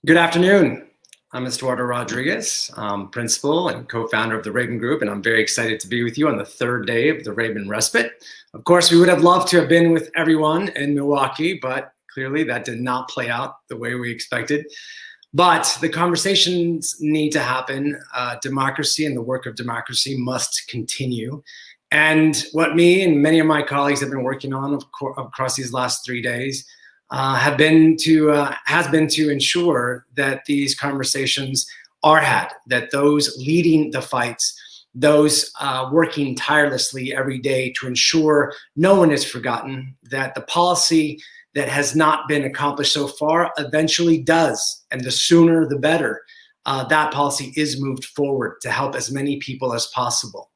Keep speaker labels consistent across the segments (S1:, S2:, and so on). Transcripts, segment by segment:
S1: Good afternoon. I'm Eduardo Rodriguez, principal and co-founder of the Raven Group, and I'm very excited to be with you on the third day of the Raven Respite. Of course, we would have loved to have been with everyone in Milwaukee, but clearly that did not play out the way we expected. But the conversations need to happen. Democracy and the work of democracy must continue. And what me and many of my colleagues have been working on across these last 3 days has been to ensure that these conversations are had, that those leading the fights, those working tirelessly every day to ensure no one is forgotten, that the policy that has not been accomplished so far eventually does, and the sooner the better, that policy is moved forward to help as many people as possible.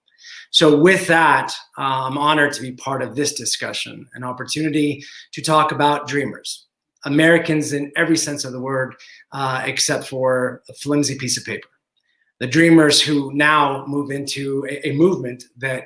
S1: So with that, I'm honored to be part of this discussion, an opportunity to talk about dreamers, Americans in every sense of the word, except for a flimsy piece of paper. The dreamers who now move into a movement that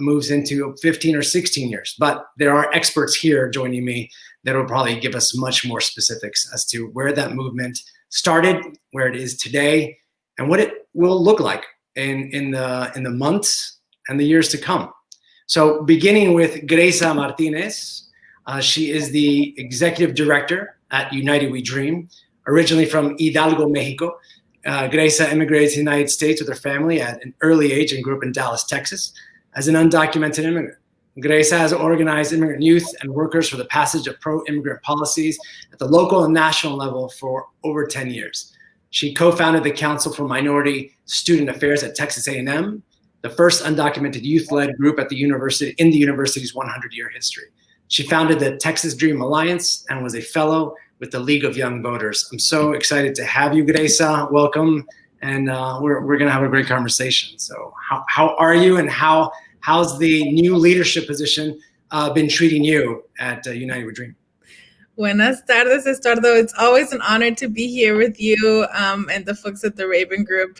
S1: moves into 15 or 16 years. But there are experts here joining me that will probably give us much more specifics as to where that movement started, where it is today, and what it will look like in the months and the years to come. So beginning with Greisa Martinez, she is the executive director at United We Dream, originally from Hidalgo, Mexico. Greisa immigrated to the United States with her family at an early age and grew up in Dallas, Texas, as an undocumented immigrant. Greisa has organized immigrant youth and workers for the passage of pro-immigrant policies at the local and national level for over 10 years. She co-founded the Council for Minority Student Affairs at Texas A&M, the first undocumented youth-led group at the university in the university's 100-year history. She founded the Texas Dream Alliance and was a fellow with the League of Young Voters. I'm so excited to have you, Greisa. Welcome, and we're going to have a great conversation. So, how are you, and how's the new leadership position been treating you at United We Dream?
S2: Buenas tardes, Eduardo. It's always an honor to be here with you and the folks at the Raven Group.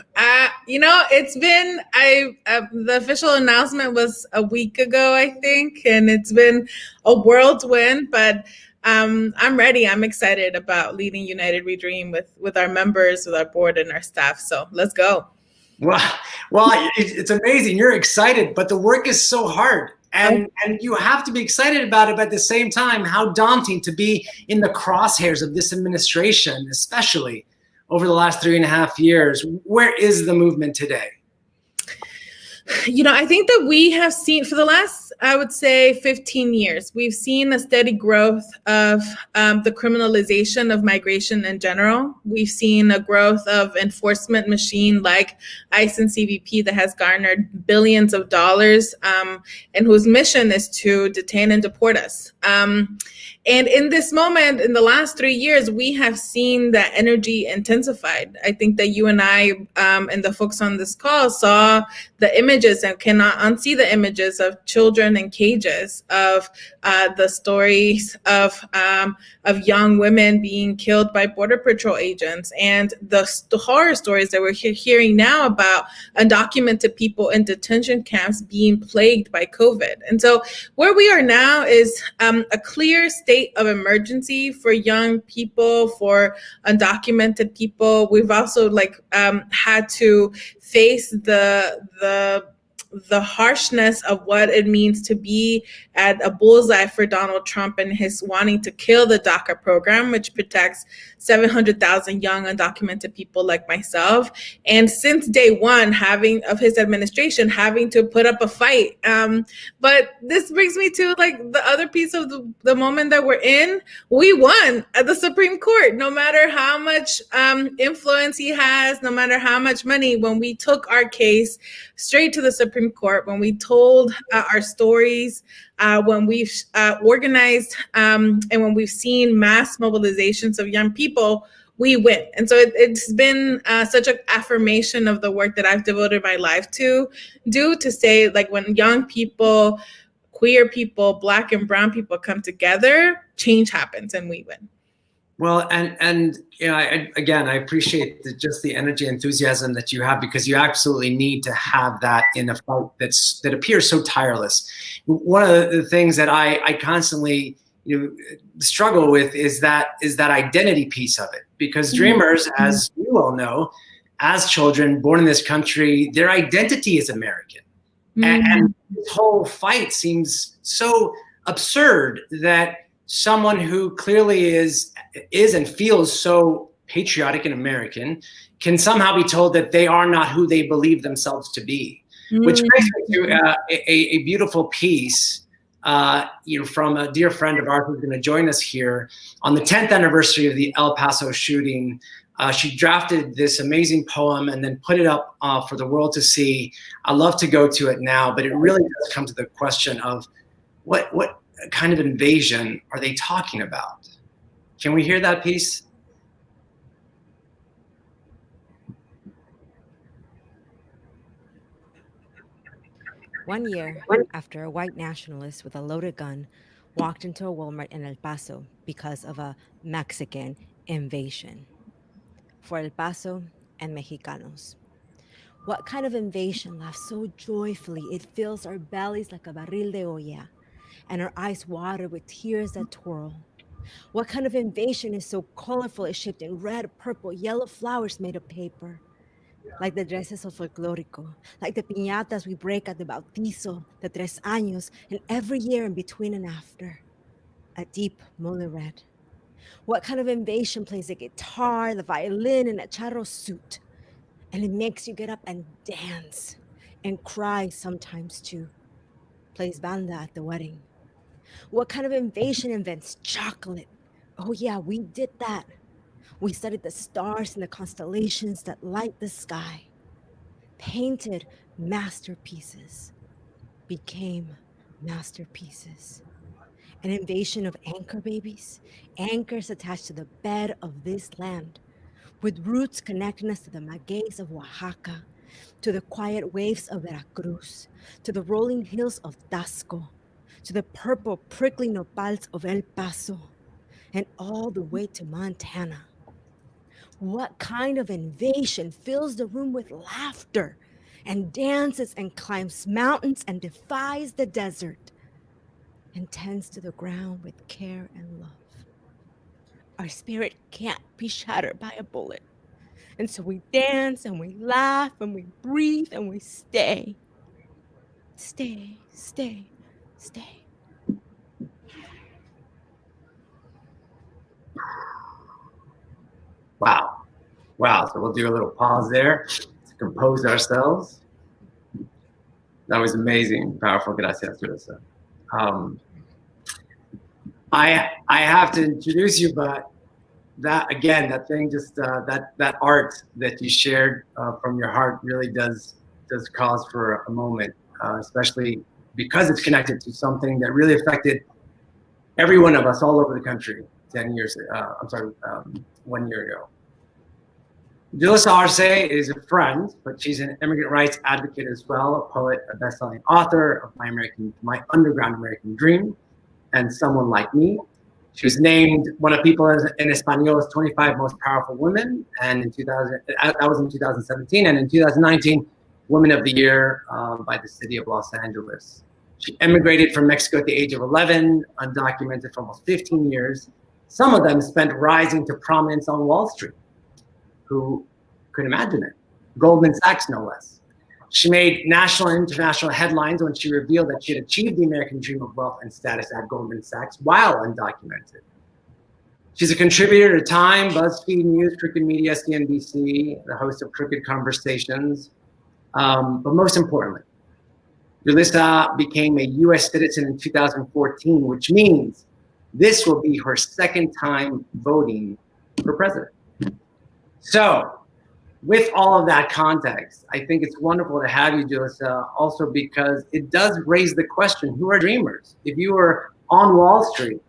S2: It's been, the official announcement was a week ago, I think, and it's been a whirlwind, but I'm ready. I'm excited about leading United We Dream with our members, with our board and our staff. So let's go.
S1: Well, it's amazing. You're excited, but the work is so hard. And you have to be excited about it, but at the same time, how daunting to be in the crosshairs of this administration, especially over the last 3.5 years. Where is the movement today?
S2: I think that we have seen for the last, I would say, 15 years, we've seen a steady growth of the criminalization of migration in general. We've seen a growth of enforcement machine like ICE and CBP that has garnered billions of dollars and whose mission is to detain and deport us. And in this moment, in the last 3 years, we have seen that energy intensified. I think that you and I and the folks on this call saw the images and cannot unsee the images of children in cages, of the stories of young women being killed by Border Patrol agents, and the horror stories that we're hearing now about undocumented people in detention camps being plagued by COVID. And so where we are now is a clear state of emergency for young people, for undocumented people. We've also had to face the harshness of what it means to be at a bullseye for Donald Trump and his wanting to kill the DACA program, which protects 700,000 young undocumented people like myself. And since day one, of his administration, having to put up a fight. But this brings me to the other piece of the moment that we're in. We won at the Supreme Court, no matter how much influence he has, no matter how much money. When we took our case straight to the Supreme Court, when we told our stories, when we've organized and when we've seen mass mobilizations of young people, we win. And so it's been such an affirmation of the work that I've devoted my life to say, when young people, queer people, Black and brown people come together, change happens and we win.
S1: Well, and I appreciate just the energy and enthusiasm that you have, because you absolutely need to have that in a fight that appears so tireless. One of the things that I constantly struggle with is that identity piece of it. Because dreamers, as you all know, as children born in this country, their identity is American. And this whole fight seems so absurd that someone who clearly is and feels so patriotic and American can somehow be told that they are not who they believe themselves to be. Which brings me to a beautiful piece from a dear friend of ours who's going to join us here on the 10th anniversary of the El Paso shooting. She drafted this amazing poem and then put it up for the world to see. I love to go to it now, but it really does come to the question of what kind of invasion are they talking about? Can we hear that piece?
S3: One year after a white nationalist with a loaded gun walked into a Walmart in El Paso because of a Mexican invasion. For El Paso and Mexicanos. What kind of invasion laughs so joyfully it fills our bellies like a barril de olla, and our eyes water with tears that twirl? What kind of invasion is so colorful it shaped in red, purple, yellow flowers made of paper? Like the dresses of folklorico, like the piñatas we break at the bautizo, the tres años, and every year in between and after. A deep mole red. What kind of invasion plays the guitar, the violin, and a charro suit? And it makes you get up and dance and cry sometimes too. Plays banda at the wedding. What kind of invasion invents chocolate? Oh yeah, we did that. We studied the stars and the constellations that light the sky. Painted masterpieces. Became masterpieces. An invasion of anchor babies, anchors attached to the bed of this land, with roots connecting us to the magueys of Oaxaca, to the quiet waves of Veracruz, to the rolling hills of Tasco, to the purple prickly nopals of El Paso, and all the way to Montana. What kind of invasion fills the room with laughter and dances and climbs mountains and defies the desert and tends to the ground with care and love? Our spirit can't be shattered by a bullet. And so we dance and we laugh and we breathe and we stay. Stay, stay, stay.
S1: Wow. Wow. So we'll do a little pause there to compose ourselves. That was amazing. Powerful. Gracias, Julissa. I have to introduce you, but that again, that thing, just that art that you shared from your heart really does cause for a moment, especially because it's connected to something that really affected every one of us all over the country 1 year ago. Julissa Arce is a friend, but she's an immigrant rights advocate as well, a poet, a best-selling author of My Underground American Dream, and Someone Like Me. She was named one of People in Espanol's 25 most powerful women, and that was in 2017, and in 2019, Woman of the Year by the city of Los Angeles. She emigrated from Mexico at the age of 11, undocumented for almost 15 years. Some of them spent rising to prominence on Wall Street. Who could imagine it? Goldman Sachs, no less. She made national and international headlines when she revealed that she had achieved the American dream of wealth and status at Goldman Sachs while undocumented. She's a contributor to Time, BuzzFeed News, Crooked Media, CNBC, the host of Crooked Conversations. But most importantly, Julissa became a US citizen in 2014, which means this will be her second time voting for president. So, with all of that context, I think it's wonderful to have you, Julissa, also because it does raise the question, who are dreamers? If you were on Wall Street,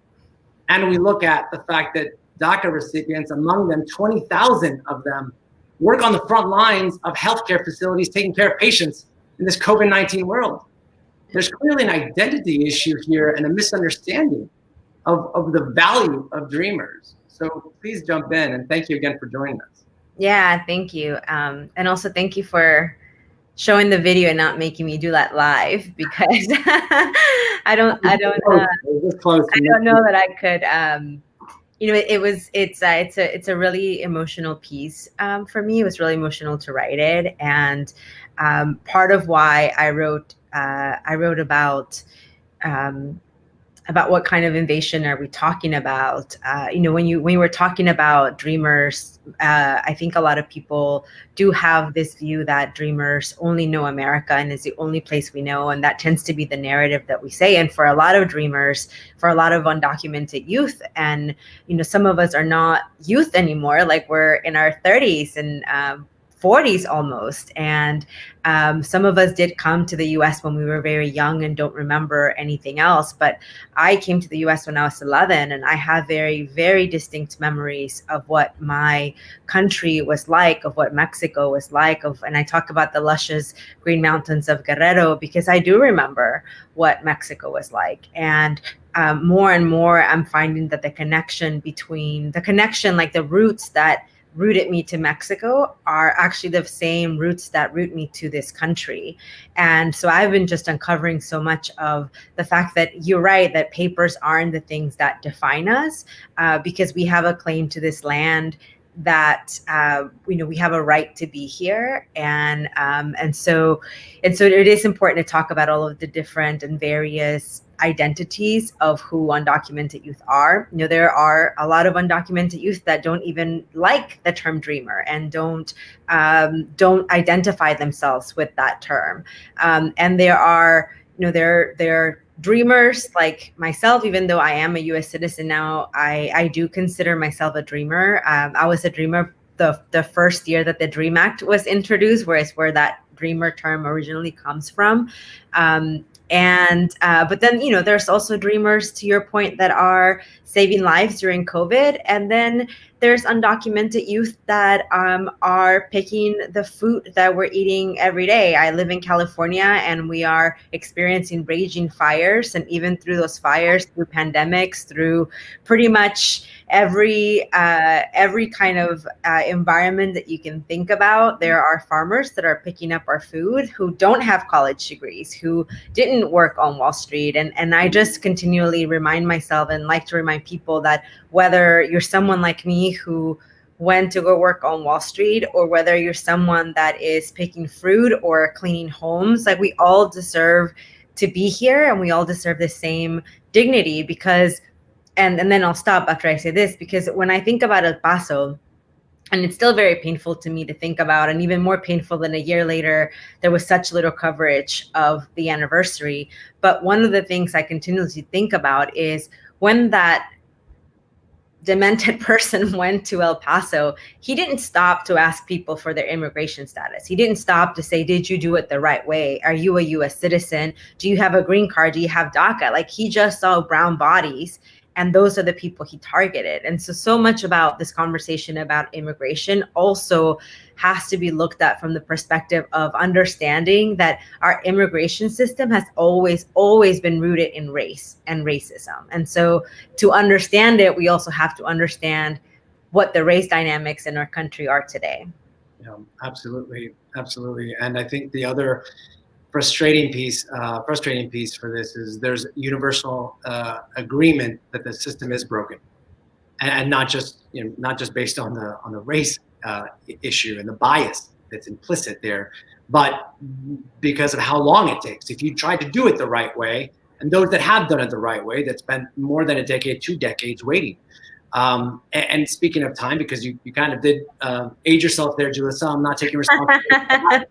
S1: and we look at the fact that DACA recipients, among them, 20,000 of them, work on the front lines of healthcare facilities taking care of patients in this COVID-19 world. There's clearly an identity issue here and a misunderstanding of the value of dreamers. So please jump in, and thank you again for joining us.
S4: Yeah, thank you. And also thank you for showing the video and not making me do that live, because I don't
S1: It was close.
S4: I don't know that I could. It's a really emotional piece for me. It was really emotional to write it, and part of why I wrote about what kind of invasion are we talking about. When you were talking about dreamers, I think a lot of people do have this view that dreamers only know America and is the only place we know, and that tends to be the narrative that we say. And for a lot of dreamers, for a lot of undocumented youth, and some of us are not youth anymore, like we're in our 30s and 40s almost, and some of us did come to the US when we were very young and don't remember anything else. But I came to the US when I was 11, and I have very, very distinct memories of what my country was like, of what Mexico was like, and I talk about the luscious green mountains of Guerrero because I do remember what Mexico was like. And more and more, I'm finding that the connection, like the roots that rooted me to Mexico are actually the same roots that root me to this country. And so I've been just uncovering so much of the fact that you're right, that papers aren't the things that define us, because we have a claim to this land, that we have a right to be here, and so it is important to talk about all of the different and various identities of who undocumented youth are. There are a lot of undocumented youth that don't even like the term dreamer and don't identify themselves with that term, and there are dreamers like myself. Even though I am a US citizen now, I do consider myself a dreamer. I was a dreamer the first year that the DREAM Act was introduced, where that dreamer term originally comes from. But then, there's also dreamers, to your point, that are saving lives during COVID. And then there's undocumented youth that are picking the food that we're eating every day. I live in California, and we are experiencing raging fires. And even through those fires, through pandemics, through pretty much every kind of environment that you can think about, there are farmers that are picking up our food who don't have college degrees, who didn't work on Wall Street. And I just continually remind myself and like to remind people that whether you're someone like me who went to go work on Wall Street, or whether you're someone that is picking fruit or cleaning homes, like we all deserve to be here, and we all deserve the same dignity. Because and then I'll stop after I say this, because when I think about El Paso, and it's still very painful to me to think about, and even more painful than a year later, there was such little coverage of the anniversary. But one of the things I continuously think about is when that demented person went to El Paso, he didn't stop to ask people for their immigration status. He didn't stop to say, did you do it the right way? Are you a US citizen? Do you have a green card? Do you have DACA? Like, he just saw brown bodies, and those are the people he targeted. And so much about this conversation about immigration also has to be looked at from the perspective of understanding that our immigration system has always been rooted in race and racism. And so to understand it, we also have to understand what the race dynamics in our country are today.
S1: Yeah, absolutely. And I think the other frustrating piece for this is there's universal agreement that the system is broken, and not just based on the race issue and the bias that's implicit there, but because of how long it takes. If you try to do it the right way, and those that have done it the right way, that spent more than a decade, 2 decades waiting. And speaking of time, because you kind of did age yourself there, Julissa, I'm not taking responsibility.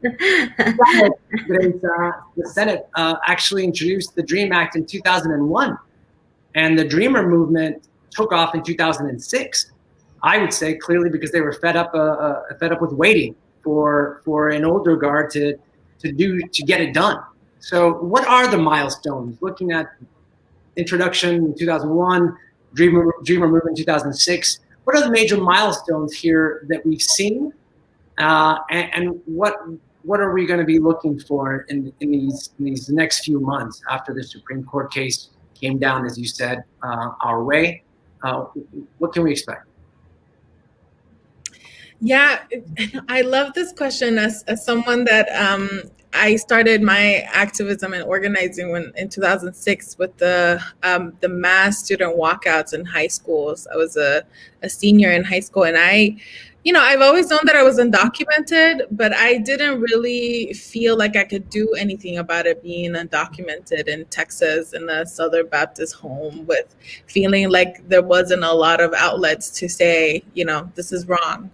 S1: The Senate actually introduced the DREAM Act in 2001, and the Dreamer movement took off in 2006. I would say clearly because they were fed up with waiting for an older guard to get it done. So, what are the milestones? Looking at introduction in 2001. Dreamer movement in 2006. What are the major milestones here that we've seen, and what are we going to be looking for in these next few months after the Supreme Court case came down, as you said, our way? What can we expect?
S2: Yeah, I love this question as someone that I started my activism and organizing in 2006 with the mass student walkouts in high schools. I was a senior in high school, and I've always known that I was undocumented, but I didn't really feel like I could do anything about it being undocumented in Texas in a Southern Baptist home, with feeling like there wasn't a lot of outlets to say, this is wrong.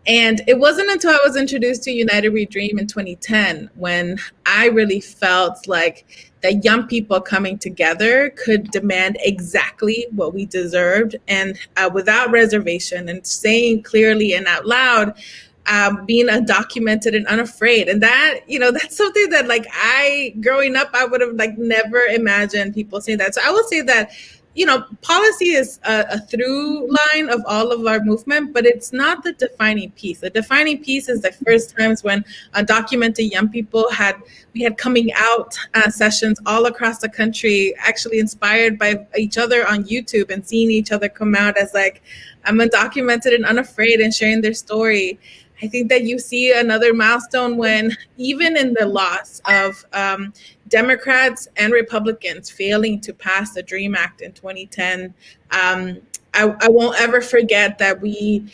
S2: And it wasn't until I was introduced to United We Dream in 2010 when I really felt like that young people coming together could demand exactly what we deserved, and without reservation, and saying clearly and out loud, being undocumented and unafraid. And that, that's something that growing up, I would have never imagined people saying that. So I will say that policy is a through line of all of our movement, but it's not the defining piece. The defining piece is the first times when undocumented young people we had coming out sessions all across the country, actually inspired by each other on YouTube, and seeing each other come out as I'm undocumented and unafraid, and sharing their story. I think that you see another milestone when, even in the loss of Democrats and Republicans failing to pass the DREAM Act in 2010, I won't ever forget that we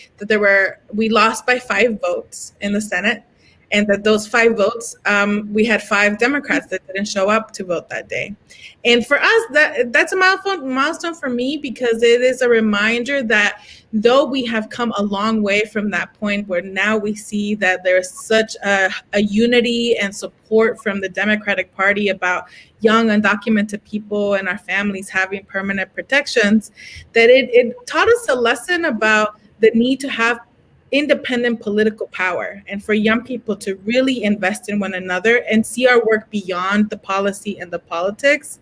S2: lost by 5 votes in the Senate, and that those 5 votes, we had 5 Democrats that didn't show up to vote that day. And for us, that's a milestone for me, because it is a reminder that though we have come a long way from that point, where now we see that there's such a unity and support from the Democratic Party about young undocumented people and our families having permanent protections, that it taught us a lesson about the need to have independent political power, and for young people to really invest in one another and see our work beyond the policy and the politics.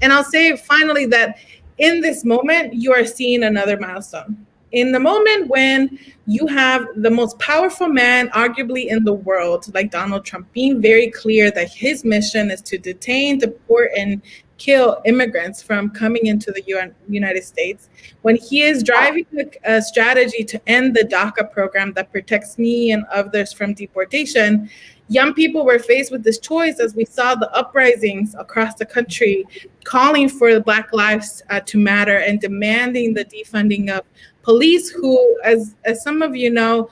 S2: And I'll say finally that in this moment, you are seeing another milestone. In the moment when you have the most powerful man, arguably in the world, like Donald Trump, being very clear that his mission is to detain, deport, and kill immigrants from coming into the United States, when he is driving a strategy to end the DACA program that protects me and others from deportation, young people were faced with this choice as we saw the uprisings across the country calling for Black lives to matter, and demanding the defunding of police, who, as some of you know,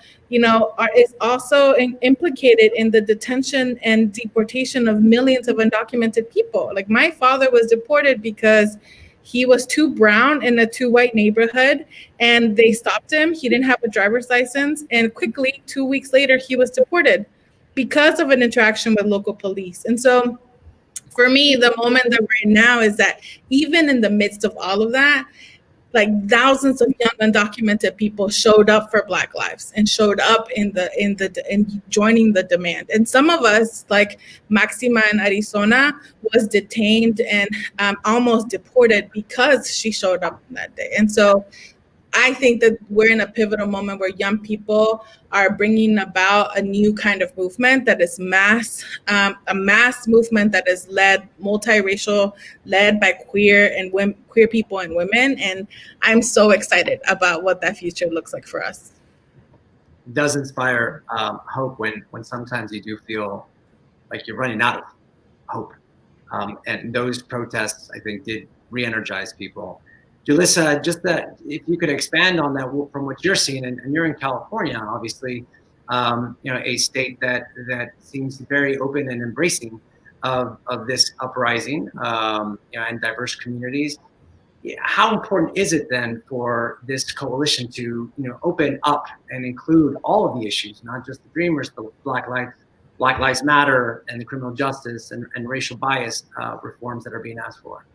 S2: is also implicated in the detention and deportation of millions of undocumented people. Like, my father was deported because he was too brown in a too white neighborhood, and they stopped him. He didn't have a driver's license, and quickly, 2 weeks later, he was deported because of an interaction with local police. And so for me, the moment that we're in now is that even in the midst of all of that, thousands of young undocumented people showed up for Black lives and showed up in joining the demand. And some of us, like Maxima in Arizona, was detained and almost deported because she showed up that day. And so I think that we're in a pivotal moment where young people are bringing about a new kind of movement that is a mass movement that is multiracial, led by queer people and women. And I'm so excited about what that future looks like for us.
S1: It does inspire hope when sometimes you do feel like you're running out of hope. And those protests, I think, did re-energize people. Julissa, just that, if you could expand on that from what you're seeing, and you're in California, obviously, a state that seems very open and embracing of this uprising, and diverse communities. How important is it then for this coalition to, open up and include all of the issues, not just the Dreamers, but Black Lives Matter, and the criminal justice and racial bias reforms that are being asked for?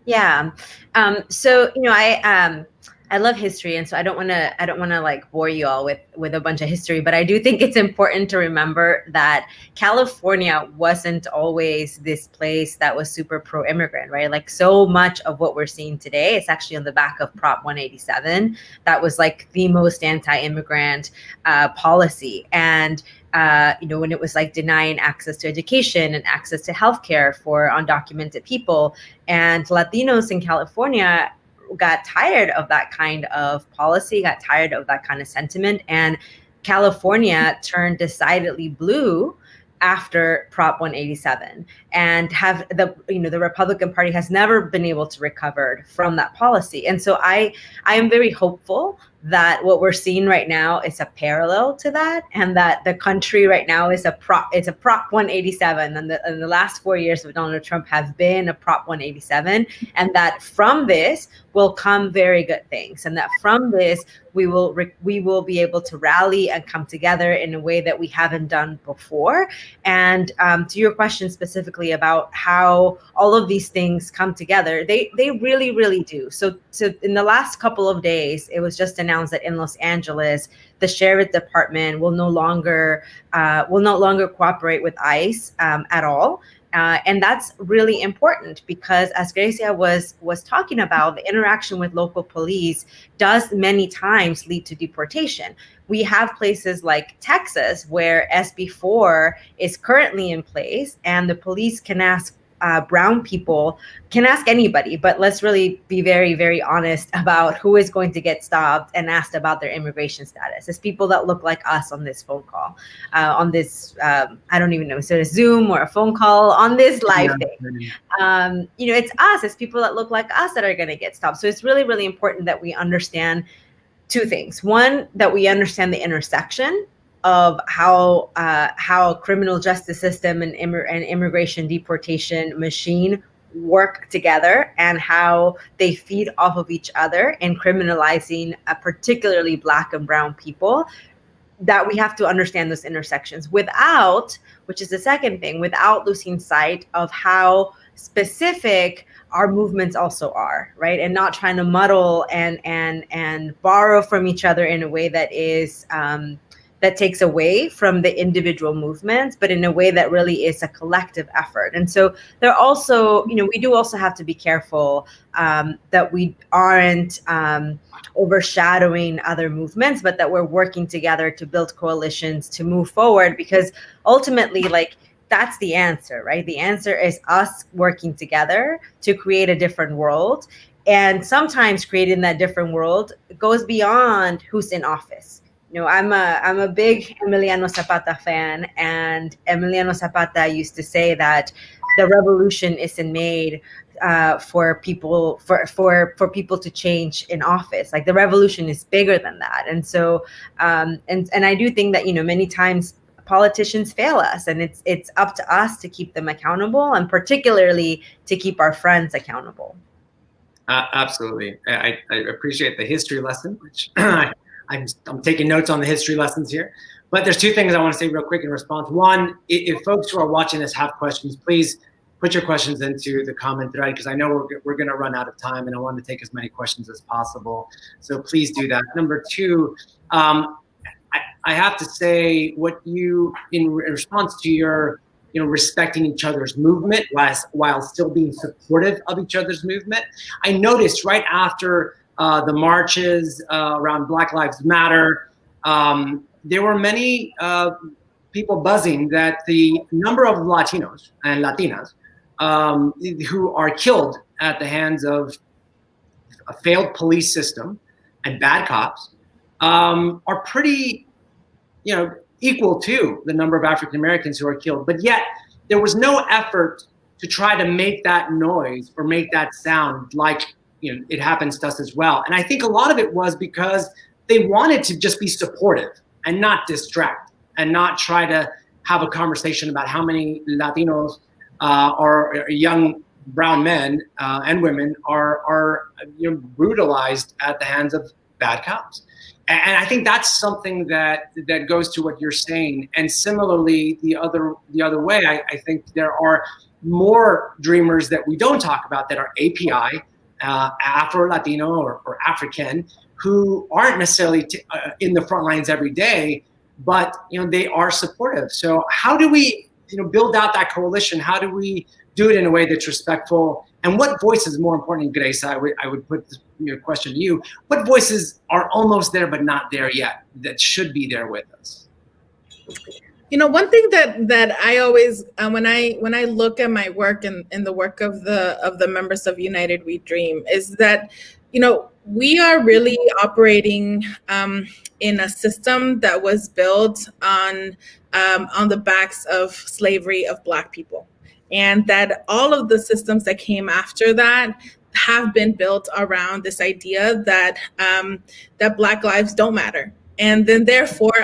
S4: Yeah. So, I love history, and so I don't want to bore you all with a bunch of history, but I do think it's important to remember that California wasn't always this place that was super pro-immigrant, right? So much of what we're seeing today is actually on the back of Prop 187. That was the most anti-immigrant policy. And when it was denying access to education and access to healthcare for undocumented people, and Latinos in California got tired of that kind of policy, got tired of that kind of sentiment, and California turned decidedly blue after Prop 187, and have the Republican Party has never been able to recover from that policy. And so I am very hopeful that what we're seeing right now is a parallel to that, and that the country right now is a Prop 187, and the last 4 years of Donald Trump have been a Prop 187, and that from this will come very good things, and that from this we will be able to rally and come together in a way that we haven't done before. And to your question specifically about how all of these things come together, they really, really do. So in the last couple of days, it was just announced that in Los Angeles, the sheriff department will no longer cooperate with ICE at all. And that's really important because, as Greisa was talking about, the interaction with local police does many times lead to deportation. We have places like Texas where SB4 is currently in place, and the police can ask brown people, can ask anybody, but let's really be very, very honest about who is going to get stopped and asked about their immigration status. It's people that look like us on this phone call, on this, I don't even know, so a Zoom or a phone call on this live thing. It's us, it's people that look like us that are going to get stopped. So it's really, really important that we understand two things. One, that we understand the intersection of how criminal justice system and immigration deportation machine work together, and how they feed off of each other in criminalizing particularly Black and brown people, that we have to understand those intersections without, which is the second thing, without losing sight of how specific our movements also are, right? And not trying to muddle and borrow from each other in a way that is that takes away from the individual movements, but in a way that really is a collective effort. And so there also, we do also have to be careful that we aren't overshadowing other movements, but that we're working together to build coalitions to move forward, because ultimately, that's the answer, right? The answer is us working together to create a different world. And sometimes creating that different world goes beyond who's in office. I'm a big Emiliano Zapata fan, and Emiliano Zapata used to say that the revolution isn't made for people to change in office. Like, the revolution is bigger than that. And so and I do think that many times politicians fail us, and it's up to us to keep them accountable, and particularly to keep our friends accountable.
S1: Absolutely. I appreciate the history lesson, which I'm taking notes on the history lessons here. But there's two things I want to say real quick in response. One, if folks who are watching this have questions, please put your questions into the comment thread, because I know we're going to run out of time, and I want to take as many questions as possible. So please do that. Number two, I have to say, in response to your respecting each other's movement while still being supportive of each other's movement, I noticed right after the marches around Black Lives Matter, there were many people buzzing that the number of Latinos and Latinas who are killed at the hands of a failed police system and bad cops are pretty, equal to the number of African Americans who are killed. But yet there was no effort to try to make that noise or make that sound like it happens to us as well. And I think a lot of it was because they wanted to just be supportive and not distract, and not try to have a conversation about how many Latinos or young brown men and women are brutalized at the hands of bad cops. And I think that's something that goes to what you're saying. And similarly, the other way, I think there are more dreamers that we don't talk about that are API, Afro-Latino or African, who aren't necessarily in the front lines every day, but they are supportive. So how do we build out that coalition? How do we do it in a way that's respectful? And what voices, more importantly, Greisa, I would put this question to you, what voices are almost there but not there yet that should be there with us?
S2: One thing that I always, when I look at my work and the work of the members of United We Dream, is that we are really operating in a system that was built on the backs of slavery of Black people, and that all of the systems that came after that have been built around this idea that that Black lives don't matter, and then therefore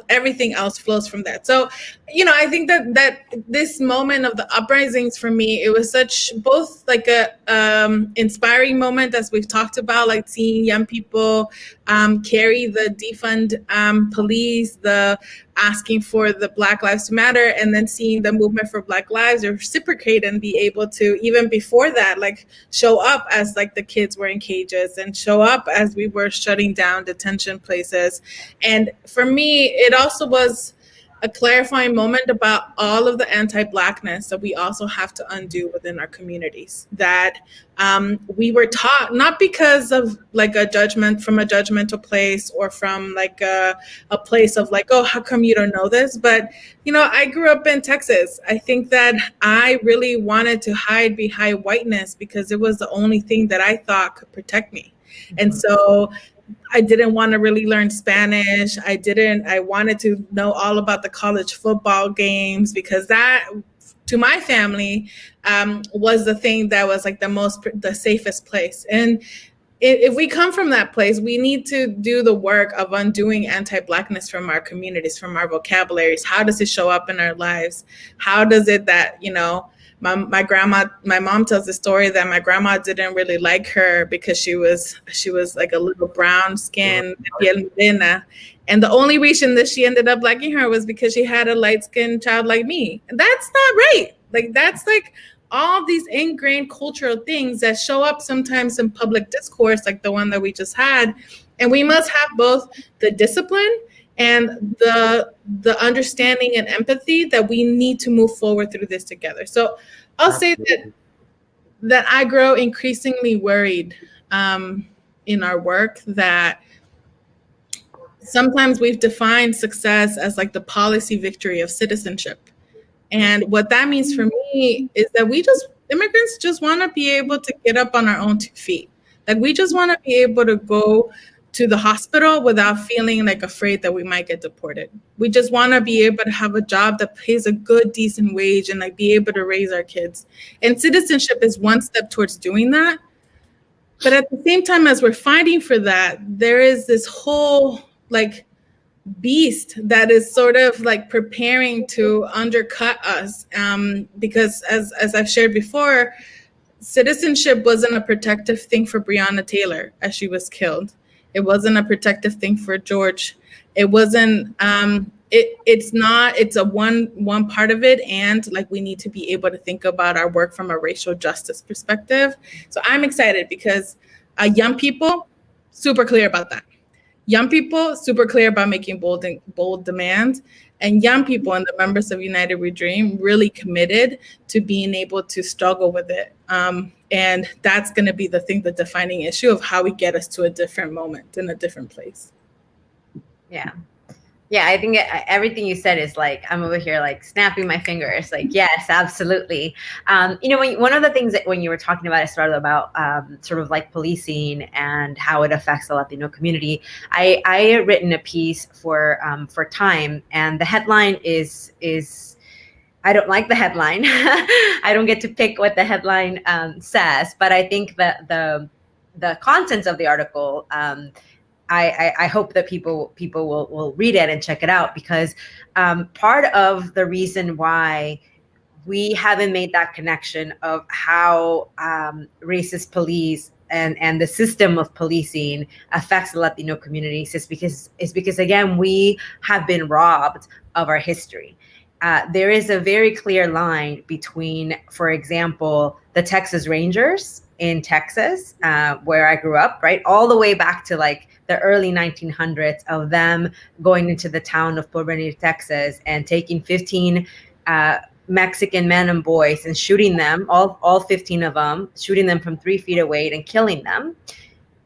S2: everything else flows from that. So I think that this moment of the uprisings, for me, it was such both like a inspiring moment, as we've talked about, like seeing young people carry the defund police, the asking for the Black Lives to Matter, and then seeing the movement for Black Lives reciprocate and be able to, even before that, like show up as like the kids were in cages and show up as we were shutting down detention places. And for me, it also was a clarifying moment about all of the anti-Blackness that we also have to undo within our communities, that we were taught, not because of like a judgment from a judgmental place or from like a place of like, oh, how come you don't know this? But, I grew up in Texas. I think that I really wanted to hide behind whiteness because it was the only thing that I thought could protect me. And so I didn't want to really learn Spanish. I wanted to know all about the college football games because that, to my family, was the thing that was like the safest place. And if we come from that place, we need to do the work of undoing anti-Blackness from our communities, from our vocabularies. How does it show up in our lives? How does it that, my mom tells the story that my grandma didn't really like her because she was like a little brown skin, piel morena. And the only reason that she ended up liking her was because she had a light-skinned child like me. And that's not right. Like, that's like all these ingrained cultural things that show up sometimes in public discourse, like the one that we just had. And we must have both the discipline and the understanding and empathy that we need to move forward through this together. So I'll say that I grow increasingly worried in our work that sometimes we've defined success as like the policy victory of citizenship. And what that means for me is that immigrants just want to be able to get up on our own 2 feet. Like, we just want to be able to go to the hospital without feeling like afraid that we might get deported. We just want to be able to have a job that pays a good, decent wage and like be able to raise our kids. And citizenship is one step towards doing that. But at the same time, as we're fighting for that, there is this whole like beast that is sort of like preparing to undercut us, because as I've shared before, citizenship wasn't a protective thing for Breonna Taylor as she was killed. It wasn't a protective thing for George. It wasn't. It's a one part of it, and like we need to be able to think about our work from a racial justice perspective. So I'm excited because young people super clear about that. Young people super clear about making bold demands, and young people and the members of United We Dream really committed to being able to struggle with it. And that's going to be the defining issue of how we get us to a different moment in a different place.
S4: Yeah, I think everything you said is like, I'm over here like snapping my fingers, like, yes, absolutely. One of the things that when you were talking about, it started about sort of like policing and how it affects the Latino community. I had written a piece for Time, and the headline is I don't like the headline. I don't get to pick what the headline says, but I think that the contents of the article, I hope that people will read it and check it out, because part of the reason why we haven't made that connection of how racist police and the system of policing affects the Latino communities is because again, we have been robbed of our history. There is a very clear line between, for example, the Texas Rangers in Texas, where I grew up, right, all the way back to like the early 1900s, of them going into the town of Porvenir, Texas, and taking 15 Mexican men and boys and shooting them, all 15 of them, shooting them from 3 feet away and killing them.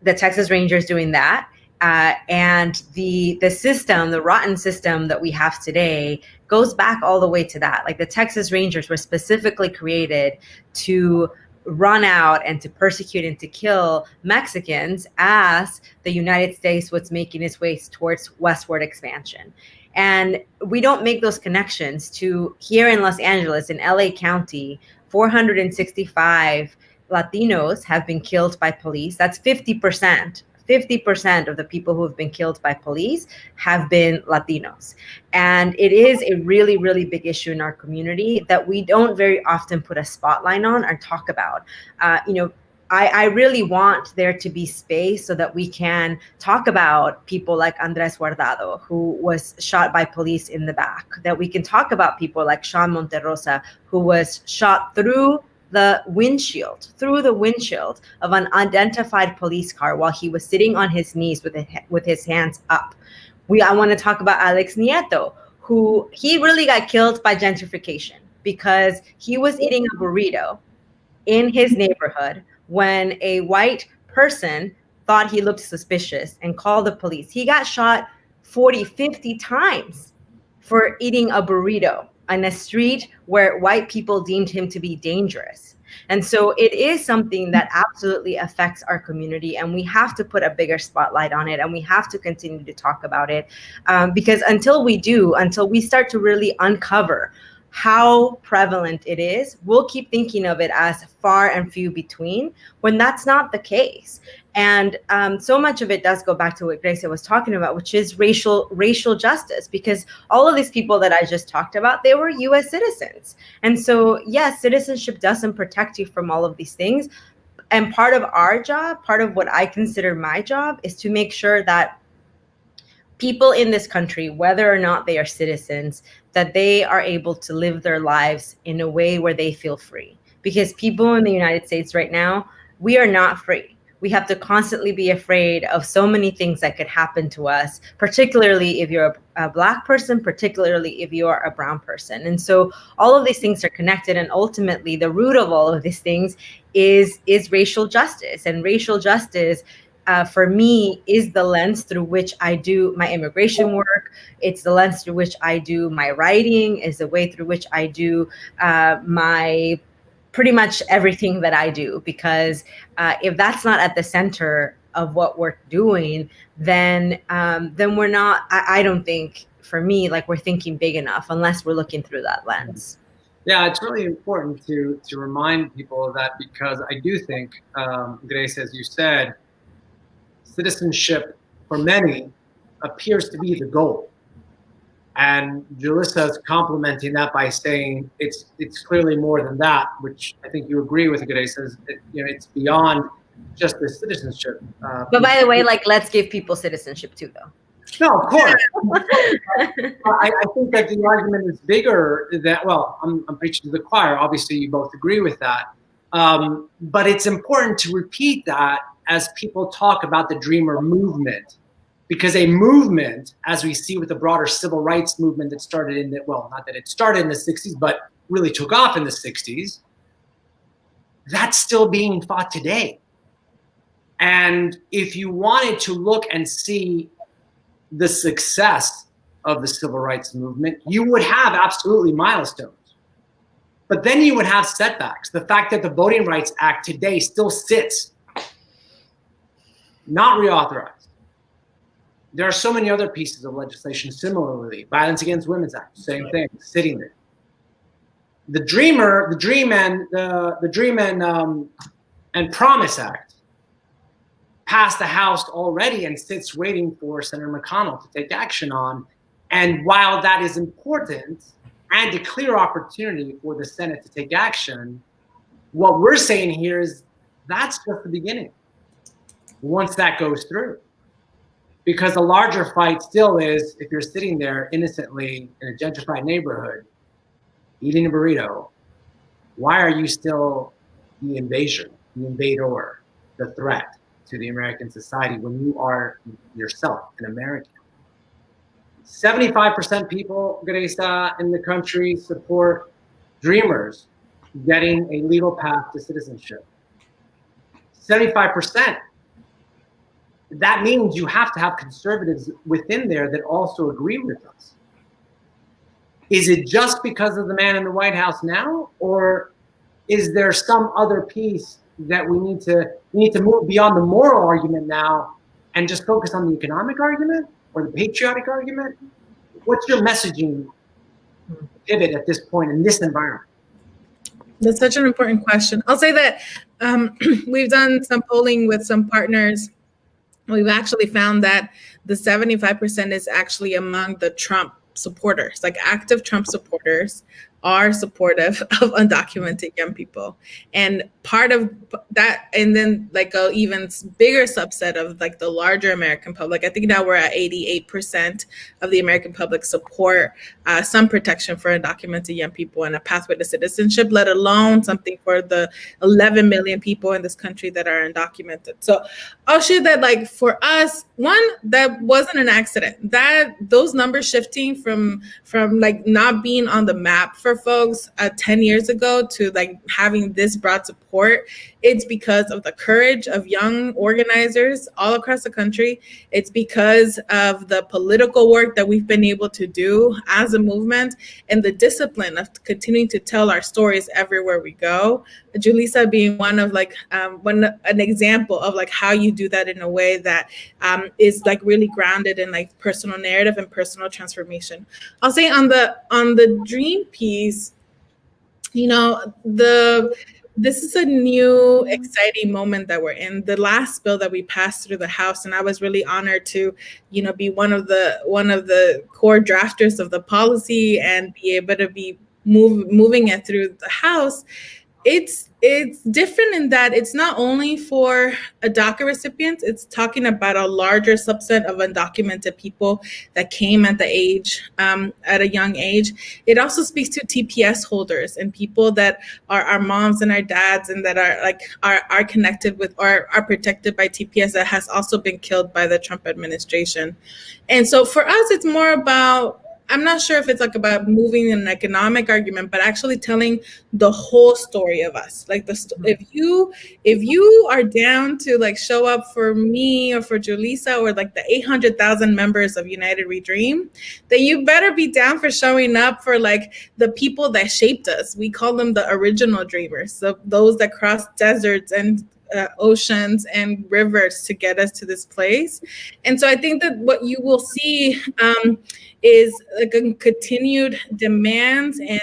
S4: The Texas Rangers doing that. And the system, the rotten system that we have today, goes back all the way to that. Like, the Texas Rangers were specifically created to run out and to persecute and to kill Mexicans as the United States was making its way towards westward expansion. And we don't make those connections to here in Los Angeles, in LA County, 465 Latinos have been killed by police. That's 50%. 50% of the people who have been killed by police have been Latinos. And it is a really, really big issue in our community that we don't very often put a spotlight on or talk about. I really want there to be space so that we can talk about people like Andres Guardado, who was shot by police in the back, that we can talk about people like Sean Monterrosa, who was shot through the windshield of an unidentified police car while he was sitting on his knees with his hands up. I want to talk about Alex Nieto, who he really got killed by gentrification because he was eating a burrito in his neighborhood when a white person thought he looked suspicious and called the police. He got shot 40, 50 times for eating a burrito on a street where white people deemed him to be dangerous. And so it is something that absolutely affects our community, and we have to put a bigger spotlight on it, and we have to continue to talk about it, because until we start to really uncover how prevalent it is, we'll keep thinking of it as far and few between when that's not the case. And so much of it does go back to what Greisa was talking about, which is racial justice, because all of these people that I just talked about, they were US citizens. And so, yes, citizenship doesn't protect you from all of these things. And part of our job, part of what I consider my job, is to make sure that people in this country, whether or not they are citizens, that they are able to live their lives in a way where they feel free. Because people in the United States right now, we are not free. We have to constantly be afraid of so many things that could happen to us, particularly if you're a Black person, particularly if you are a brown person. And so all of these things are connected, and ultimately the root of all of these things is racial justice. And racial justice, for me, is the lens through which I do my immigration work. It's the lens through which I do my writing, is the way through which I do my pretty much everything that I do. Because if that's not at the center of what we're doing, then we're not, I don't think, for me, like we're thinking big enough unless we're looking through that lens.
S1: Yeah, it's really important to remind people of that, because I do think, Grace, as you said, citizenship for many appears to be the goal. And Julissa is complementing that by saying it's clearly more than that, which I think you agree with, Grace. It's beyond just the citizenship.
S4: But by the way, like, let's give people citizenship too, though.
S1: No, of course. I think that the argument is bigger that, well, I'm preaching to the choir. Obviously, you both agree with that. But it's important to repeat that as people talk about the Dreamer movement. Because a movement, as we see with the broader civil rights movement that started in the, well, not that it started in the 60s, but really took off in the 60s, that's still being fought today. And if you wanted to look and see the success of the civil rights movement, you would have absolutely milestones. But then you would have setbacks. The fact that the Voting Rights Act today still sits, not reauthorized. There are so many other pieces of legislation similarly. Violence Against Women's Act, same thing, sitting there. The Dream and Promise Act passed the House already and sits waiting for Senator McConnell to take action on. And while that is important and a clear opportunity for the Senate to take action, what we're saying here is that's just the beginning once that goes through. Because the larger fight still is, if you're sitting there innocently in a gentrified neighborhood, eating a burrito, why are you still the invader, the threat to the American society when you are yourself an American? 75% people, Greisa, in the country support Dreamers getting a legal path to citizenship. 75%. That means you have to have conservatives within there that also agree with us. Is it just because of the man in the White House now? Or is there some other piece that we need to move beyond the moral argument now and just focus on the economic argument or the patriotic argument? What's your messaging pivot at this point in this environment?
S2: That's such an important question. I'll say that we've done some polling with some partners. We've actually found that the 75% is actually among the Trump supporters, like active Trump supporters are supportive of undocumented young people. And part of that, and then like a even bigger subset of like the larger American public, I think now we're at 88% of the American public support some protection for undocumented young people and a pathway to citizenship, let alone something for the 11 million people in this country that are undocumented. So I'll share that like for us, one, that wasn't an accident. That those numbers shifting from like not being on the map for folks 10 years ago to like having this broad support, it's because of the courage of young organizers all across the country. It's because of the political work that we've been able to do as a movement and the discipline of continuing to tell our stories everywhere we go. Julissa being one of like an example of like how you do that in a way that is like really grounded in like personal narrative and personal transformation. I'll say on the dream piece, you know, this is a new exciting moment that we're in. The last bill that we passed through the House, and I was really honored to, you know, be one of the core drafters of the policy and be able to be moving it through the House. It's different in that it's not only for DACA recipients, it's talking about a larger subset of undocumented people that came at a young age. It also speaks to TPS holders and people that are our moms and our dads and that are connected with or are protected by TPS that has also been killed by the Trump administration. And so for us, it's more about, I'm not sure if it's like about moving an economic argument, but actually telling the whole story of us. Like if you are down to like show up for me or for Julissa or like the 800,000 members of United We Dream, then you better be down for showing up for like the people that shaped us. We call them the original dreamers. So those that crossed deserts and oceans and rivers to get us to this place. And so I think that what you will see is like a continued demands and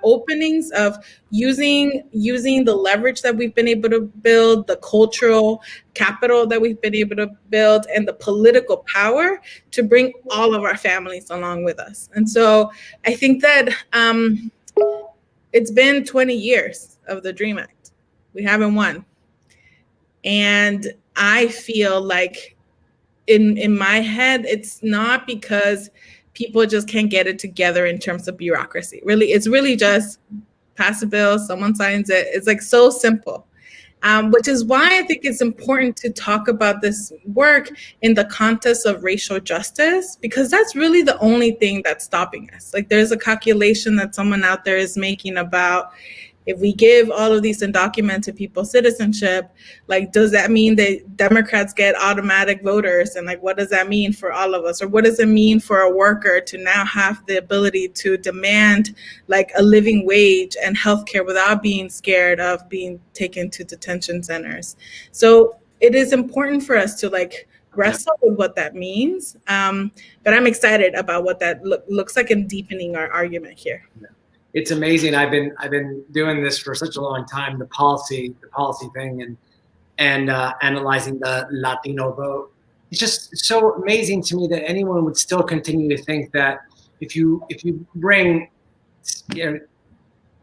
S2: openings of using the leverage that we've been able to build, the cultural capital that we've been able to build, and the political power to bring all of our families along with us. And so I think that it's been 20 years of the DREAM Act. We haven't won. And I feel like in my head, it's not because people just can't get it together in terms of bureaucracy. Really, it's really just pass a bill, someone signs it. It's like so simple, which is why I think it's important to talk about this work in the context of racial justice, because that's really the only thing that's stopping us. Like there's a calculation that someone out there is making about if we give all of these undocumented people citizenship, like, does that mean that Democrats get automatic voters? And like, what does that mean for all of us? Or what does it mean for a worker to now have the ability to demand like a living wage and healthcare without being scared of being taken to detention centers? So it is important for us to like wrestle with what that means. But I'm excited about what that looks like and deepening our argument here.
S1: Yeah. It's amazing. I've been doing this for such a long time, the policy thing and analyzing the Latino vote. It's just so amazing to me that anyone would still continue to think that if you bring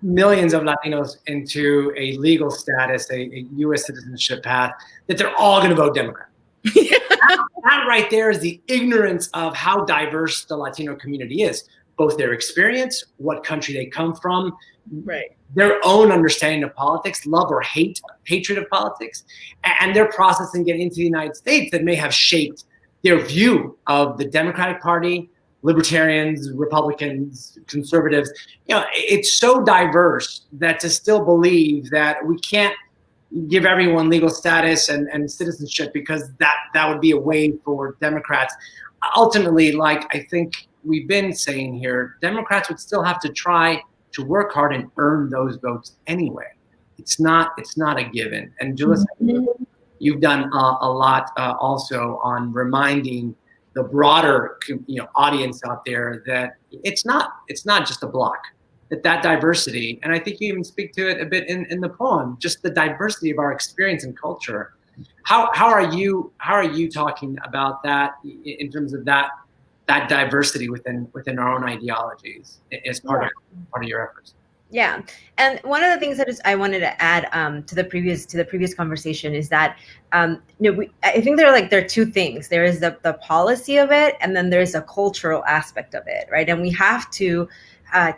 S1: millions of Latinos into a legal status, a U.S. citizenship path, that they're all going to vote Democrat. That right there is the ignorance of how diverse the Latino community is. Both their experience, what country they come from,
S2: right,
S1: their own understanding of politics, love or hatred of politics, and their process in getting into the United States that may have shaped their view of the Democratic Party, libertarians, Republicans, conservatives. You know, it's so diverse that to still believe that we can't give everyone legal status and citizenship because that would be a way for Democrats. Ultimately, like I think we've been saying here, Democrats would still have to try to work hard and earn those votes anyway. it's not a given. And Julissa, you've done a lot also on reminding the broader audience out there that it's not just a block, that diversity, and I think you even speak to it a bit in the poem, just the diversity of our experience and culture. How are you talking about that in terms of that diversity within our own ideologies as part of your efforts?
S4: Yeah, and one of the things that I wanted to add to the previous conversation is that I think there are two things. There is the policy of it, and then there's a cultural aspect of it, right? And we have to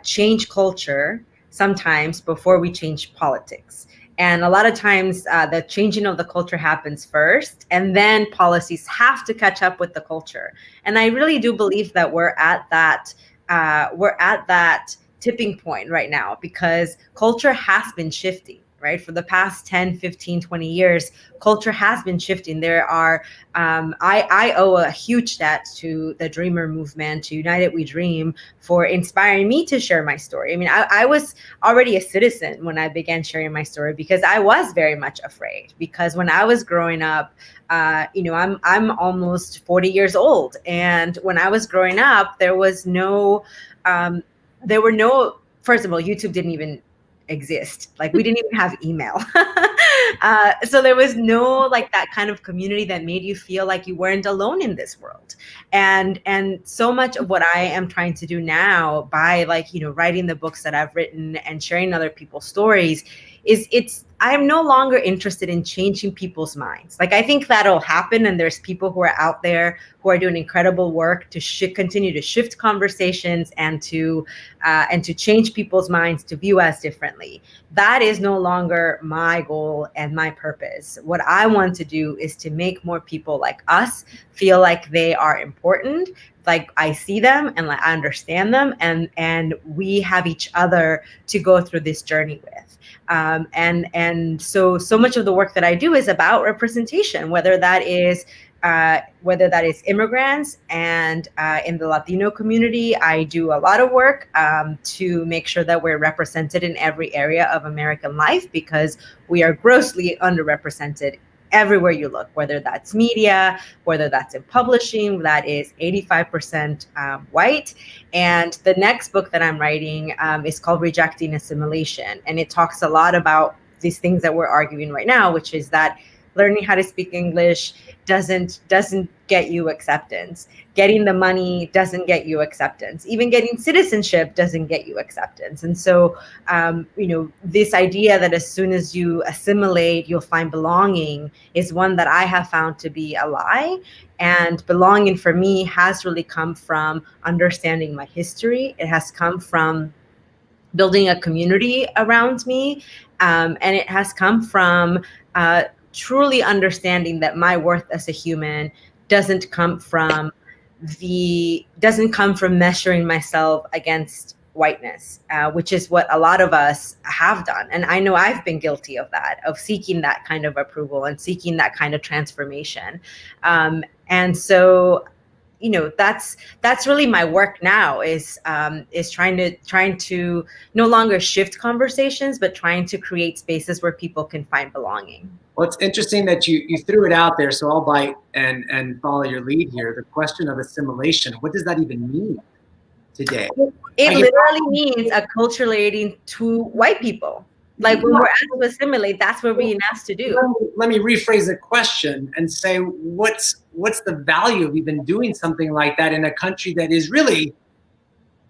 S4: change culture sometimes before we change politics. And a lot of times the changing of the culture happens first, and then policies have to catch up with the culture. And I really do believe that we're at that tipping point right now, because culture has been shifting, right? For the past 10, 15, 20 years, culture has been shifting. There are, I owe a huge debt to the Dreamer movement, to United We Dream, for inspiring me to share my story. I mean, I was already a citizen when I began sharing my story, because I was very much afraid. Because when I was growing up, I'm almost 40 years old. And when I was growing up, there were no, first of all, YouTube didn't even exist. Like, we didn't even have email. So there was no that kind of community that made you feel like you weren't alone in this world. And so much of what I am trying to do now by writing the books that I've written and sharing other people's stories is I am no longer interested in changing people's minds. I think that'll happen, and there's people who are out there who are doing incredible work to continue to shift conversations and to change people's minds to view us differently. That is no longer my goal and my purpose. What I want to do is to make more people like us feel like they are important, like I see them and I understand them, and we have each other to go through this journey with. And so much of the work that I do is about representation, whether that is immigrants, and in the Latino community, I do a lot of work to make sure that we're represented in every area of American life, because we are grossly underrepresented everywhere you look, whether that's media, whether that's in publishing. That is 85% white. And the next book that I'm writing is called Rejecting Assimilation. And it talks a lot about these things that we're arguing right now, which is that learning how to speak English doesn't get you acceptance. Getting the money doesn't get you acceptance. Even getting citizenship doesn't get you acceptance. And so, this idea that as soon as you assimilate, you'll find belonging is one that I have found to be a lie. And belonging for me has really come from understanding my history. It has come from building a community around me. And it has come from truly understanding that my worth as a human doesn't come from measuring myself against whiteness, which is what a lot of us have done. And I know I've been guilty of that, of seeking that kind of approval and seeking that kind of transformation. And so, that's really my work now, is trying to no longer shift conversations, but trying to create spaces where people can find belonging.
S1: Well, it's interesting that you threw it out there, so I'll bite and follow your lead here. The question of assimilation, what does that even mean today?
S4: It literally means acculturating to white people. When we're asked to assimilate, that's what we're being asked to do.
S1: Let me rephrase the question and say, what's the value of even doing something like that in a country that is really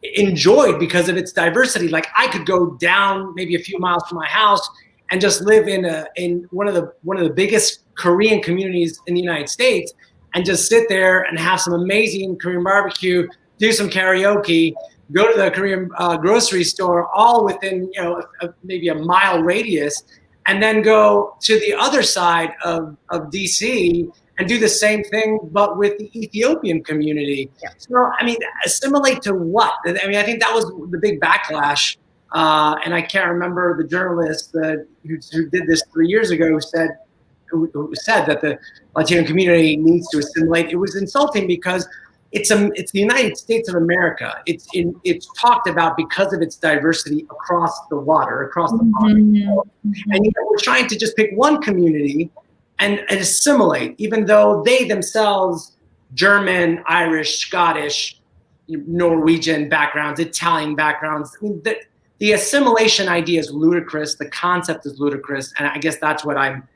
S1: enjoyed because of its diversity? I could go down maybe a few miles from my house and just live in one of the biggest Korean communities in the United States, and just sit there and have some amazing Korean barbecue, do some karaoke, go to the Korean grocery store, all within maybe a mile radius, and then go to the other side of DC and do the same thing, but with the Ethiopian community. Yeah. So, assimilate to what? I think that was the big backlash. And I can't remember the journalist who did this 3 years ago who said that the Latino community needs to assimilate. It was insulting because it's the United States of America. It's talked about because of its diversity across the water, across the pond. And yet we're trying to just pick one community and assimilate, even though they themselves, German, Irish, Scottish, Norwegian backgrounds, Italian backgrounds. I mean, the assimilation idea is ludicrous. The concept is ludicrous, and I guess that's what I'm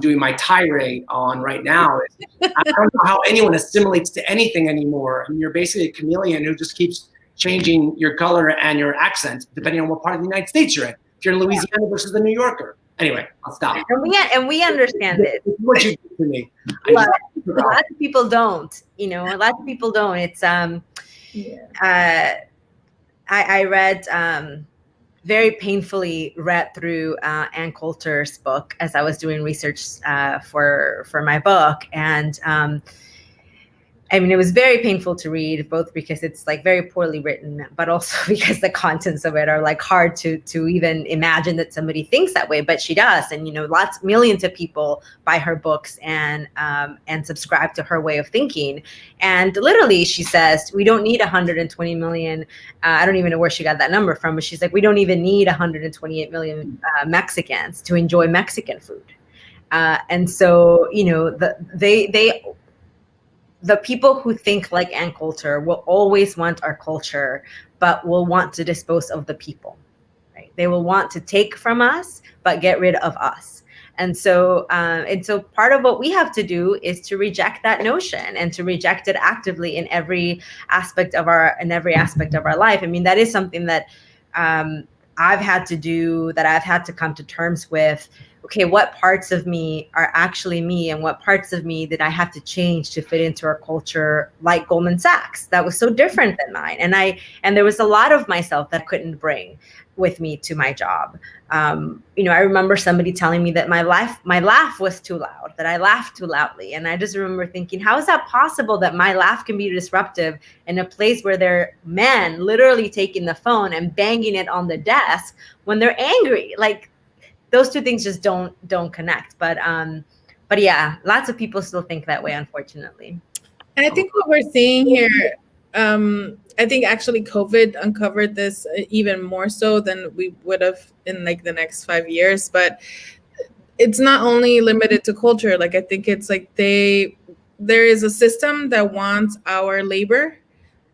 S1: doing my tirade on right now. I don't know how anyone assimilates to anything anymore. I mean, you're basically a chameleon who just keeps changing your color and your accent depending on what part of the United States you're in. If you're in Louisiana versus the New Yorker. Anyway, I'll stop.
S4: And we understand it.
S1: What you do to me.
S4: Lots of people don't. You know, lots of people don't. It's I read very painfully read through Ann Coulter's book as I was doing research for my book, and I mean, it was very painful to read, both because it's like very poorly written, but also because the contents of it are like hard to even imagine that somebody thinks that way. But she does, and millions of people buy her books and subscribe to her way of thinking. And literally, she says we don't need 120 million. I don't even know where she got that number from, but she's like, we don't even need 128 million Mexicans to enjoy Mexican food. And so, the people who think like Ann Coulter will always want our culture, but will want to dispose of the people, right? They will want to take from us, but get rid of us. And so part of what we have to do is to reject that notion and to reject it actively in every aspect of our life. I mean, that is something that I've had to do, that I've had to come to terms with. Okay, what parts of me are actually me, and what parts of me did I have to change to fit into our culture, like Goldman Sachs, that was so different than mine. And there was a lot of myself that I couldn't bring with me to my job. I remember somebody telling me that my laugh was too loud, that I laughed too loudly. And I just remember thinking, how is that possible that my laugh can be disruptive in a place where there are men literally taking the phone and banging it on the desk when they're angry? Like, those two things just don't connect. But yeah, lots of people still think that way, unfortunately.
S2: And I think what we're seeing here, I think actually COVID uncovered this even more so than we would have in like the next 5 years. But it's not only limited to culture. Like, I think it's like there is a system that wants our labor,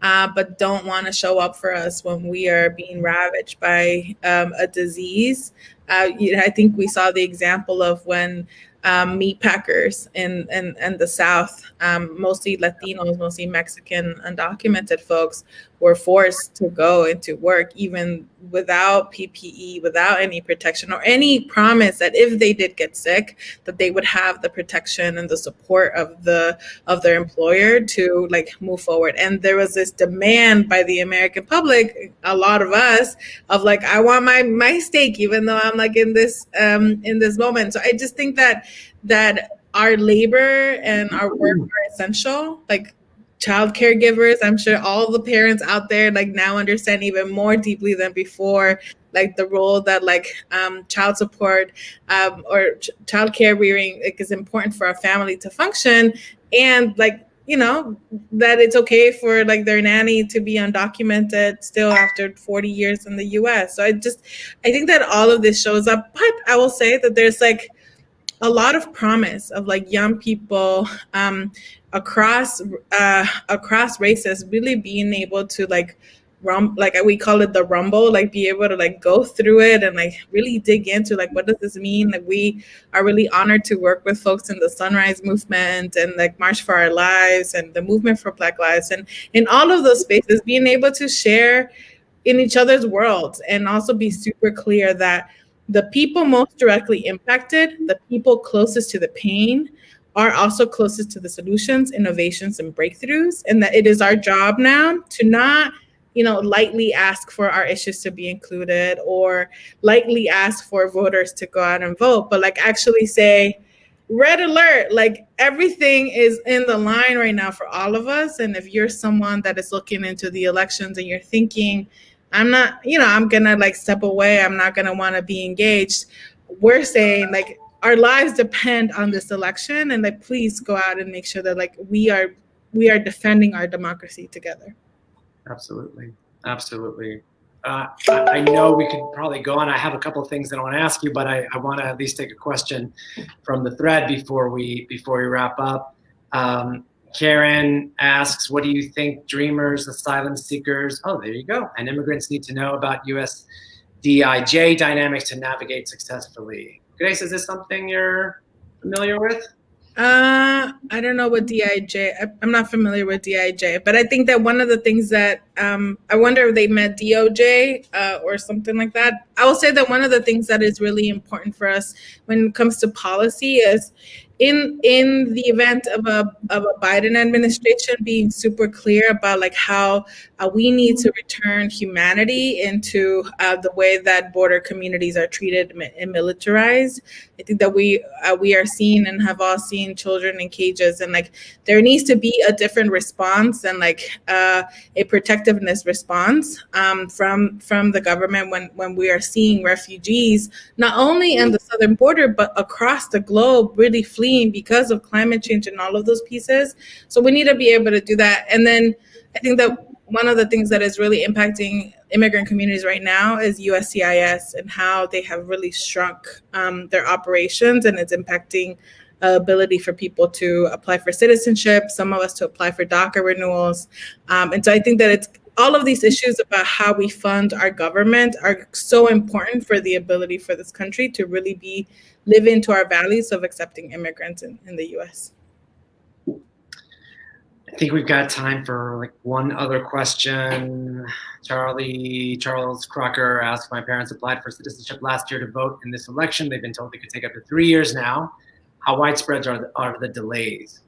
S2: but don't want to show up for us when we are being ravaged by a disease. I think we saw the example of when meat packers in the South, mostly Latinos, mostly Mexican undocumented folks, were forced to go into work even without PPE, without any protection or any promise that if they did get sick, that they would have the protection and the support of their employer to like move forward. And there was this demand by the American public, a lot of us, of like, I want my steak, even though I'm like in this moment. So I just think that our labor and our work are essential. Like, child caregivers, I'm sure all the parents out there like now understand even more deeply than before, like the role that like child support or child care rearing like, is important for a family to function, and like, that it's okay for like their nanny to be undocumented still after 40 years in the US. So I think that all of this shows up, but I will say that there's like a lot of promise of like young people across races really being able to like we call it the rumble, like be able to like go through it and like really dig into like, what does this mean? Like, we are really honored to work with folks in the Sunrise Movement and like March for Our Lives and the Movement for Black Lives, and in all of those spaces being able to share in each other's worlds and also be super clear that the people most directly impacted, the people closest to the pain, are also closest to the solutions, innovations, and breakthroughs, and that it is our job now to not, lightly ask for our issues to be included or lightly ask for voters to go out and vote, but like actually say, red alert, like everything is in the line right now for all of us. And if you're someone that is looking into the elections and you're thinking, I'm not, I'm gonna like step away, I'm not gonna want to be engaged, we're saying like our lives depend on this election, and like please go out and make sure that like we are we are defending our democracy together.
S1: Absolutely. Absolutely. I know we could probably go on. I have a couple of things that I want to ask you, but I want to at least take a question from the thread before we wrap up. Karen asks, what do you think dreamers, asylum seekers, oh, there you go, and immigrants need to know about U.S. DIJ dynamics to navigate successfully? Grace, is this something you're familiar with?
S2: I don't know what DIJ, I'm not familiar with DIJ, but I think that one of the things that, I wonder if they meant DOJ or something like that. I will say that one of the things that is really important for us when it comes to policy is in the event of a Biden administration being super clear about like how we need to return humanity into the way that border communities are treated and militarized. I think that we are seeing and have all seen children in cages, and like there needs to be a different response and like a protectiveness response from the government when we are seeing refugees not only on the southern border but across the globe really fleeing because of climate change and all of those pieces. So we need to be able to do that. And then I think that one of the things that is really impacting immigrant communities right now is USCIS and how they have really shrunk their operations, and it's impacting ability for people to apply for citizenship, some of us to apply for DACA renewals. And so I think that it's all of these issues about how we fund our government are so important for the ability for this country to really live into our values of accepting immigrants in the US.
S1: I think we've got time for like one other question. Charles Crocker asked, my parents applied for citizenship last year to vote in this election. They've been told they could take up to 3 years now. How widespread are the delays?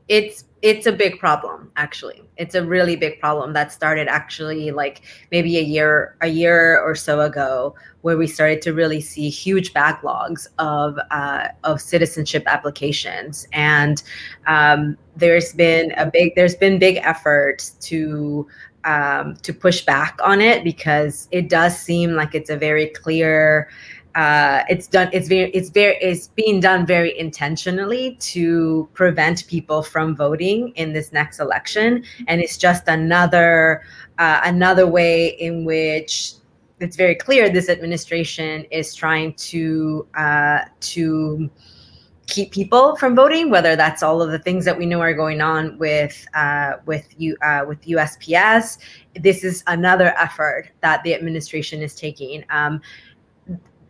S4: It's a big problem, actually. It's a really big problem that started actually like maybe a year or so ago, where we started to really see huge backlogs of citizenship applications, and there's been big efforts to push back on it, because it does seem like it's a very clear. It's being done very intentionally to prevent people from voting in this next election, and it's just another way in which it's very clear this administration is trying to keep people from voting, whether that's all of the things that we know are going on with USPS. This is another effort that the administration is taking.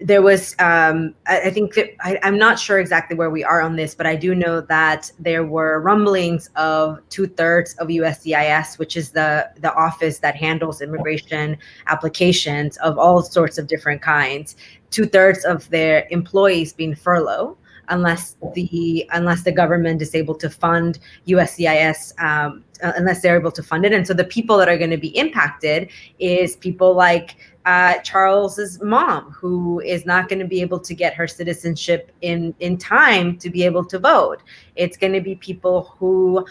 S4: There was, I think that I'm not sure exactly where we are on this, but I do know that there were rumblings of 2/3 of USCIS, which is the office that handles immigration applications of all sorts of different kinds, 2/3 of their employees being furloughed, unless the government is able to fund USCIS, unless they're able to fund it. And so the people that are going to be impacted is people like Charles's mom, who is not going to be able to get her citizenship in time to be able to vote. It's going to be people who,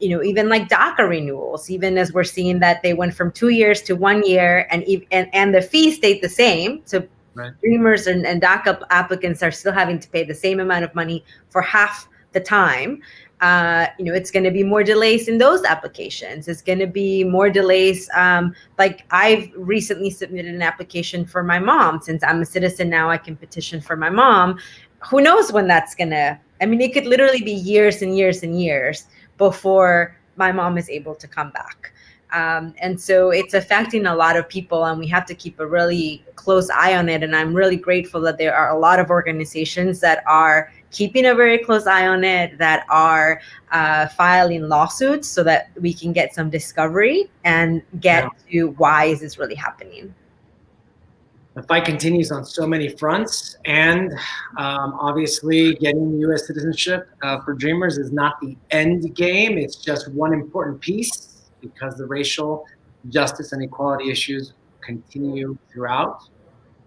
S4: even like DACA renewals, even as we're seeing that they went from 2 years to 1 year, and the fee stayed the same. So right. Dreamers and DACA applicants are still having to pay the same amount of money for half the time. It's going to be more delays in those applications. It's going to be more delays. Like I've recently submitted an application for my mom. Since I'm a citizen now, I can petition for my mom. Who knows when that's going to, it could literally be years and years and years before my mom is able to come back. And so it's affecting a lot of people, and we have to keep a really close eye on it. And I'm really grateful that there are a lot of organizations that are keeping a very close eye on it, that are filing lawsuits so that we can get some discovery and get to why is this really happening.
S1: The fight continues on so many fronts, and obviously getting U.S. citizenship for Dreamers is not the end game. It's just one important piece, because the racial justice and equality issues continue throughout.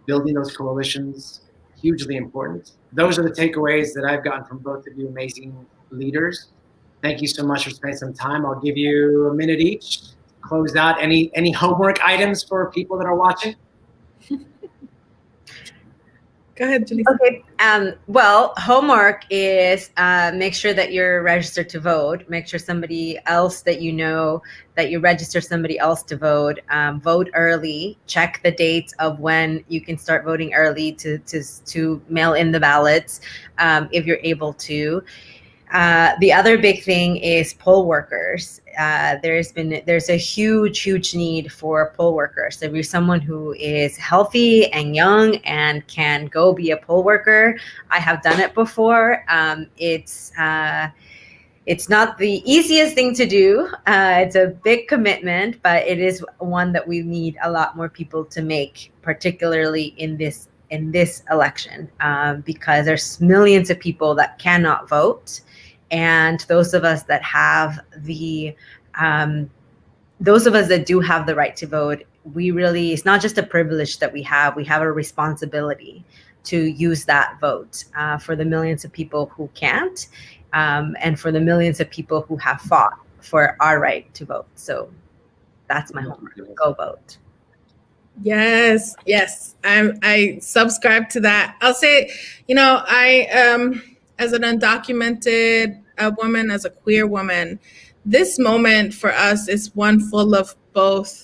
S1: Building those coalitions, hugely important. Those are the takeaways that I've gotten from both of you amazing leaders. Thank you so much for spending some time. I'll give you a minute each. Close out. Any homework items for people that are watching?
S2: Go ahead, Julissa.
S4: Okay. Well, homework is make sure that you're registered to vote. Make sure somebody else that you know, that you register somebody else to vote. Vote early. Check the dates of when you can start voting early to mail in the ballots if you're able to. The other big thing is poll workers. There's a huge need for poll workers. So if you're someone who is healthy and young and can go be a poll worker, I have done it before. It's not the easiest thing to do. It's a big commitment, but it is one that we need a lot more people to make, particularly in this election, because there's millions of people that cannot vote. And those of us that have those of us that do have the right to vote, it's not just a privilege that we have a responsibility to use that vote for the millions of people who can't, and for the millions of people who have fought for our right to vote. So that's my homework. Go vote.
S2: Yes, I subscribe to that. I'll say, I as an undocumented woman, as a queer woman, this moment for us is one full of both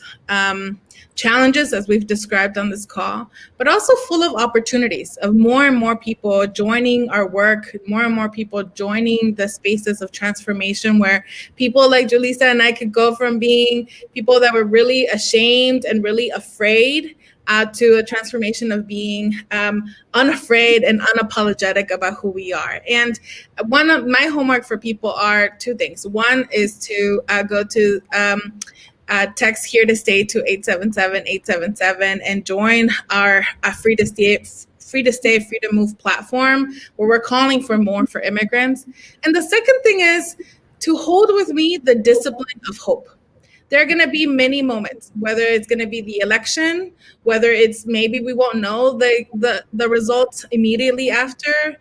S2: challenges, as we've described on this call, but also full of opportunities of more and more people joining our work, more and more people joining the spaces of transformation, where people like Julissa and I could go from being people that were really ashamed and really afraid to a transformation of being unafraid and unapologetic about who we are. And one of my homework for people are two things. One is to go to text Here to Stay to 877-877 and join our Free to Stay, Free to Move platform, where we're calling for more for immigrants. And the second thing is to hold with me the discipline of hope. There are going to be many moments, whether it's going to be the election, whether it's maybe we won't know the results immediately after,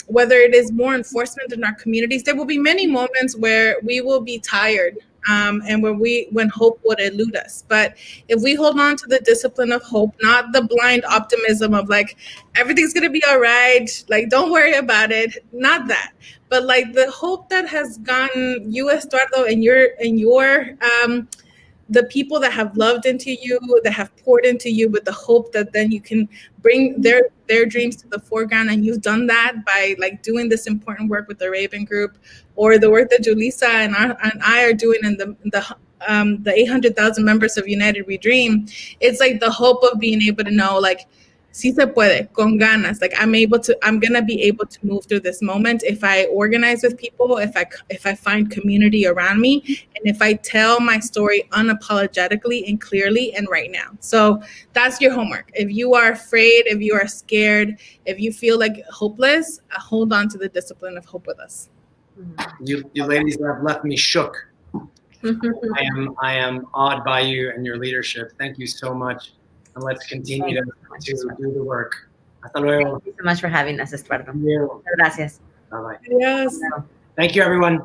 S2: whether it is more enforcement in our communities. There will be many moments where we will be tired and when hope would elude us. But if we hold on to the discipline of hope, not the blind optimism of like, everything's going to be all right, like, don't worry about it, not that. But like the hope that has gotten you, Estuardo, and your the people that have loved into you, that have poured into you, with the hope that then you can bring their dreams to the foreground. And you've done that by like doing this important work with the Raven Group, or the work that Julissa and I are doing in the 800,000 members of United We Dream. It's like the hope of being able to know, like, sí se puede, con ganas. Like I'm gonna be able to move through this moment if I organize with people, if I find community around me, and if I tell my story unapologetically and clearly and right now. So that's your homework. If you are afraid, if you are scared, if you feel like hopeless, hold on to the discipline of hope with us.
S1: You ladies have left me shook. I am awed by you and your leadership. Thank you so much. And let's continue to do the work. Hasta luego.
S4: Thank you so much for having us, Estuardo.
S1: Thank you.
S4: Gracias.
S1: Bye-bye.
S2: Yes.
S1: Thank you, everyone.